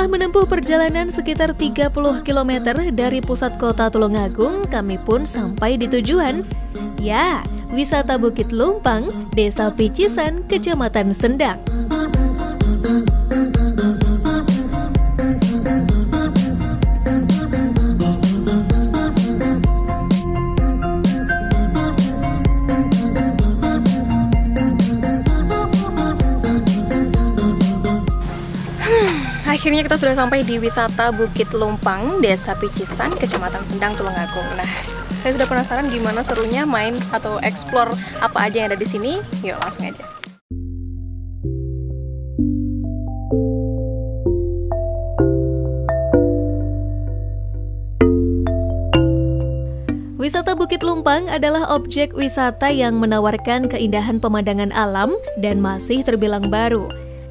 Setelah menempuh perjalanan sekitar 30 km dari pusat kota Tulungagung, kami pun sampai di tujuan. Ya, wisata Bukit Lumpang, Desa Picisan, Kecamatan Sendang. Akhirnya kita sudah sampai di wisata Bukit Lumpang, Desa Picisan, Kecamatan Sendang, Tulungagung. Nah, saya sudah penasaran gimana serunya main atau explore apa aja yang ada di sini. Yuk, langsung aja. Wisata Bukit Lumpang adalah objek wisata yang menawarkan keindahan pemandangan alam dan masih terbilang baru.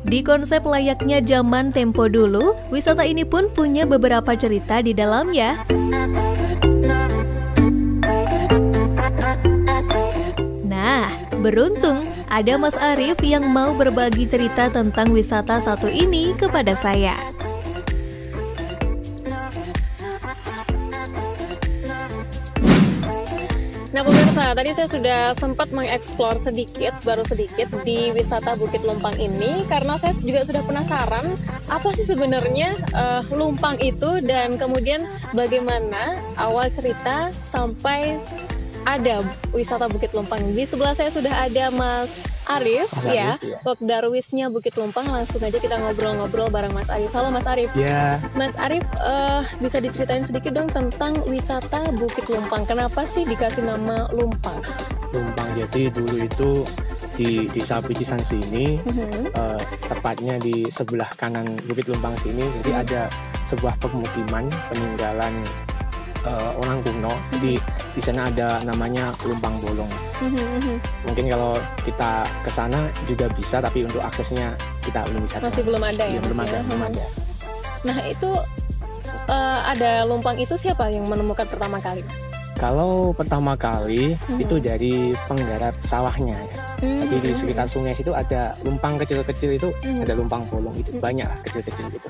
Di konsep layaknya zaman tempo dulu, wisata ini pun punya beberapa cerita di dalamnya. Nah, beruntung ada Mas Arif yang mau berbagi cerita tentang wisata satu ini kepada saya. Nah pemirsa, tadi saya sudah sempat mengeksplor baru sedikit di wisata Bukit Lumpang ini karena saya juga sudah penasaran apa sih sebenarnya lumpang itu dan kemudian bagaimana awal cerita sampai ada wisata Bukit Lumpang. Di sebelah saya sudah ada Mas Arif, ya, Pokdarwisnya Bukit Lumpang. Langsung aja kita ngobrol-ngobrol bareng Mas Arif. Halo Mas Arif. Ya. Mas Arif, bisa diceritain sedikit dong tentang wisata Bukit Lumpang. Kenapa sih dikasih nama Lumpang? Lumpang, jadi dulu itu di Desa Picisan sini, tepatnya di sebelah kanan Bukit Lumpang sini, jadi ada sebuah pemukiman peninggalan orang kuno. Jadi di sana ada namanya Lumpang Bolong. Mungkin kalau kita ke sana juga bisa, tapi untuk aksesnya kita belum bisa. Masih belum ada ya? Belum ada. Nah itu ada lumpang itu siapa yang menemukan pertama kali, Mas? Kalau pertama kali itu dari penggarap sawahnya ya. Jadi di sekitar sungai situ ada lumpang kecil-kecil itu, ada lumpang bolong itu banyak lah kecil-kecil gitu.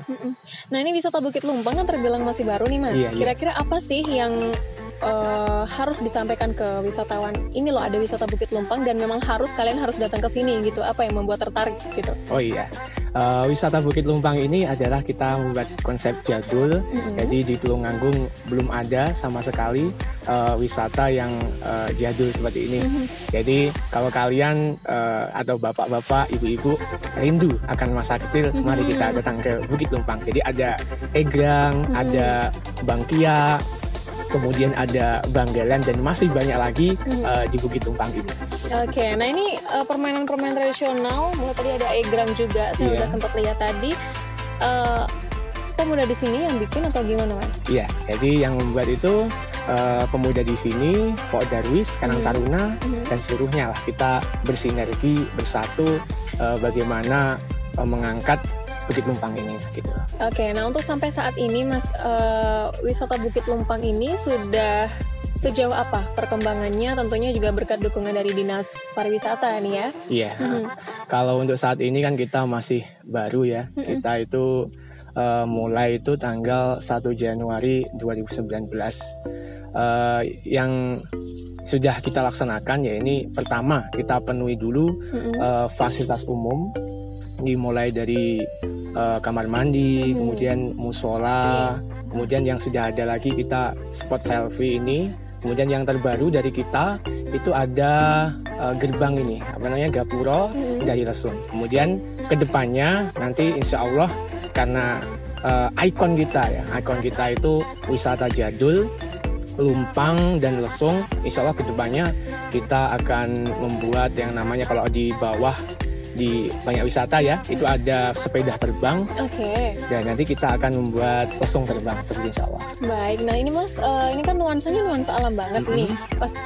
Nah ini wisata Bukit Lumpang kan terbilang masih baru nih Mas. Kira-kira apa sih yang harus disampaikan ke wisatawan? Ini loh ada wisata Bukit Lumpang dan memang kalian harus datang ke sini gitu. Apa yang membuat tertarik gitu? Oh iya. Wisata Bukit Lumpang ini adalah kita membuat konsep jadul. Jadi di Tulungagung belum ada sama sekali wisata yang jadul seperti ini. Jadi kalau kalian atau bapak-bapak, ibu-ibu rindu akan masa kecil, mari kita datang ke Bukit Lumpang. Jadi ada egrang, ada bangkia, kemudian ada banggalan dan masih banyak lagi di Bukit Lumpang ini. Oke, nah ini permainan-permainan tradisional, mulai tadi ada egrang juga, saya udah sempat lihat tadi. Pemuda di sini yang bikin atau gimana Mas? Iya, jadi yang membuat itu pemuda di sini, Pokdarwis, Karang Taruna, dan seluruhnya lah kita bersinergi bersatu bagaimana mengangkat Bukit Lumpang ini gitu. Oke, nah untuk sampai saat ini Mas, wisata Bukit Lumpang ini sudah sejauh apa perkembangannya? Tentunya juga berkat dukungan dari Dinas Pariwisata nih ya. Iya. Kalau untuk saat ini kan kita masih baru ya. Kita itu mulai itu tanggal 1 Januari 2019. Yang sudah kita laksanakan ya ini pertama kita penuhi dulu fasilitas umum, dimulai dari kamar mandi, kemudian musola, kemudian yang sudah ada lagi kita spot selfie ini, kemudian yang terbaru dari kita itu ada gerbang ini, apa namanya, gapuro dari Lesung. Kemudian kedepannya nanti insya Allah karena ikon kita itu wisata jadul, Lumpang dan Lesung, insya Allah kedepannya kita akan membuat yang namanya kalau di bawah di banyak wisata ya, itu ada sepeda terbang. Dan nanti kita akan membuat lesung terbang seperti insya Allah. Baik, nah ini Mas, ini kan nuansanya nuansa alam banget nih.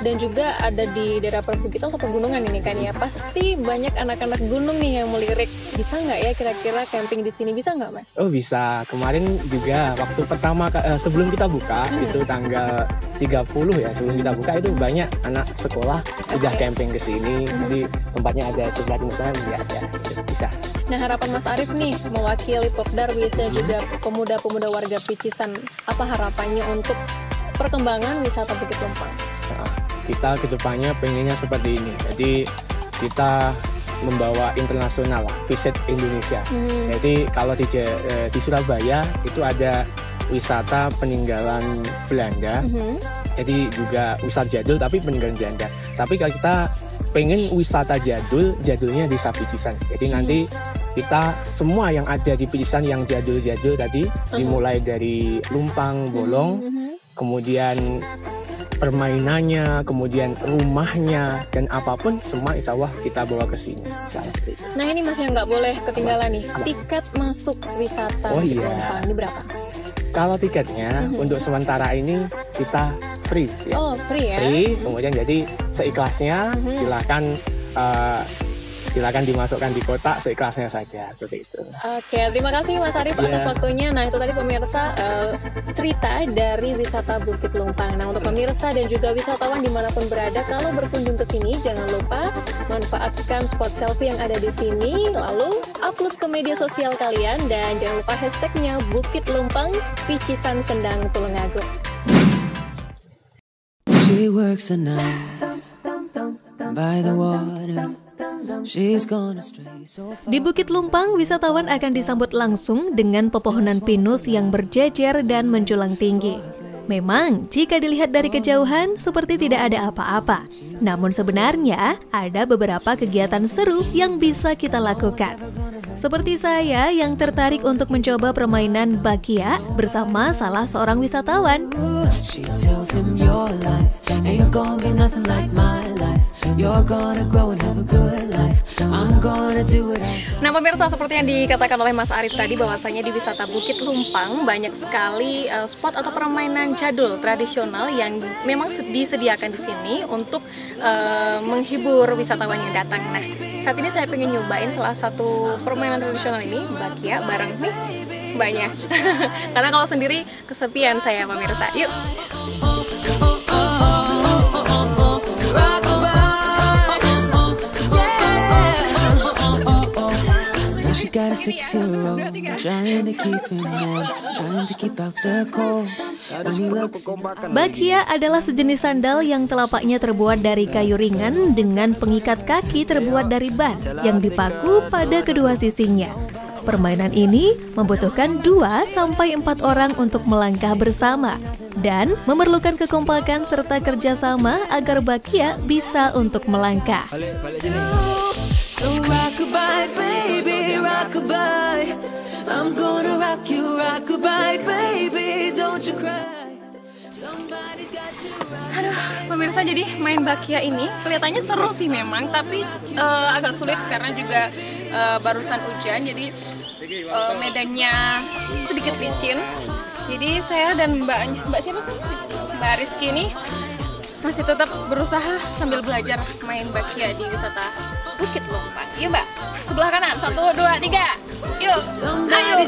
Dan juga ada di daerah perbukitan atau pegunungan ini kan ya. Pasti banyak anak-anak gunung nih yang melirik. Bisa nggak ya kira-kira camping di sini, bisa nggak Mas? Oh bisa, kemarin juga waktu pertama sebelum kita buka itu tanggal 30 ya, sebelum kita buka itu banyak anak sekolah udah camping ke sini. Jadi tempatnya ada sebelah di sana lihat ya. bisa. Nah, harapan Mas Arief nih mewakili Pop Darwis dan juga pemuda-pemuda warga Picisan, apa harapannya untuk perkembangan wisata Bukit Lumpang? Nah, kita kedepannya pengennya seperti ini. Jadi kita membawa internasional lah, visit Indonesia. Jadi kalau di Surabaya itu ada wisata peninggalan Belanda. Jadi juga wisata jadul tapi peninggalan Belanda. Tapi kalau kita pengen wisata jadulnya di Picisan. Jadi nanti kita semua yang ada di Picisan yang jadul-jadul tadi, dimulai dari Lumpang, Bolong, kemudian permainannya, kemudian rumahnya, dan apapun semua insya Allah kita bawa ke sini. Nah ini Mas yang nggak boleh ketinggalan nih, tiket masuk wisata Bukit Lumpang ini berapa? Kalau tiketnya untuk sementara ini kita free ya. Oh free ya? Free, kemudian jadi seikhlasnya silakan dimasukkan di kotak seikhlasnya saja, seperti itu. Oke, terima kasih Mas Arief atas waktunya. Nah itu tadi pemirsa cerita dari wisata Bukit Lumpang. Nah untuk pemirsa dan juga wisatawan dimanapun berada, kalau berkunjung ke sini jangan lupa manfaatkan spot selfie yang ada di sini, lalu upload ke media sosial kalian, dan jangan lupa hashtagnya Bukit Lumpang Picisan Sendang Tulungagung. She works the night by the water. Di Bukit Lumpang, wisatawan akan disambut langsung dengan pepohonan pinus yang berjejer dan menjulang tinggi. Memang, jika dilihat dari kejauhan, seperti tidak ada apa-apa. Namun sebenarnya, ada beberapa kegiatan seru yang bisa kita lakukan. Seperti saya yang tertarik untuk mencoba permainan bakia bersama salah seorang wisatawan. Nah pemirsa, seperti yang dikatakan oleh Mas Arief tadi, bahwasanya di wisata Bukit Lumpang banyak sekali spot atau permainan jadul tradisional yang memang disediakan di sini untuk menghibur wisatawan yang datang. Nah saat ini saya pengen nyobain salah satu permainan tradisional ini, bakia, bareng nih banyak. Karena kalau sendiri kesepian saya pemirsa. Yuk. Got a 6-year-old, trying to keep him warm, trying to keep out the cold. Bakia adalah sejenis sandal yang telapaknya terbuat dari kayu ringan dengan pengikat kaki terbuat dari ban yang dipaku pada kedua sisinya. Permainan ini membutuhkan 2-4 orang untuk melangkah bersama dan memerlukan kekompakan serta kerjasama agar bakia bisa untuk melangkah. So rock-a-bye, baby, rock-a-bye. I'm gonna rock you, rock-a-bye, baby, don't you cry. Somebody's got you right. Aduh, pemirsa, jadi main bakia ini kelihatannya seru sih memang, tapi agak sulit karena juga barusan hujan, jadi medannya sedikit licin. Jadi saya dan Mbak siapa sih? Mbak Rizky ini masih tetap berusaha sambil belajar main bakia di wisata Bukit Lumpang. Yuk Mbak, sebelah kanan, 1, 2, 3. Yuk, ayo.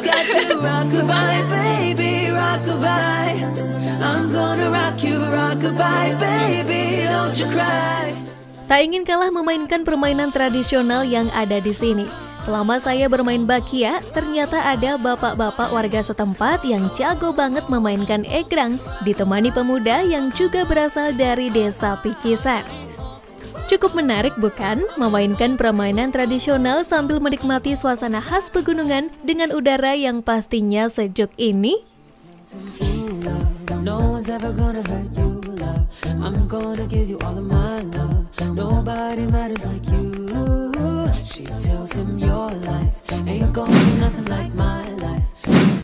Tak ingin kalah memainkan permainan tradisional yang ada di sini. Selama saya bermain bakia, ternyata ada bapak-bapak warga setempat yang jago banget memainkan egrang, ditemani pemuda yang juga berasal dari desa Picisan. Cukup menarik bukan? Memainkan permainan tradisional sambil menikmati suasana khas pegunungan dengan udara yang pastinya sejuk ini. No one's ever gonna hurt you, love. I'm gonna give you all of my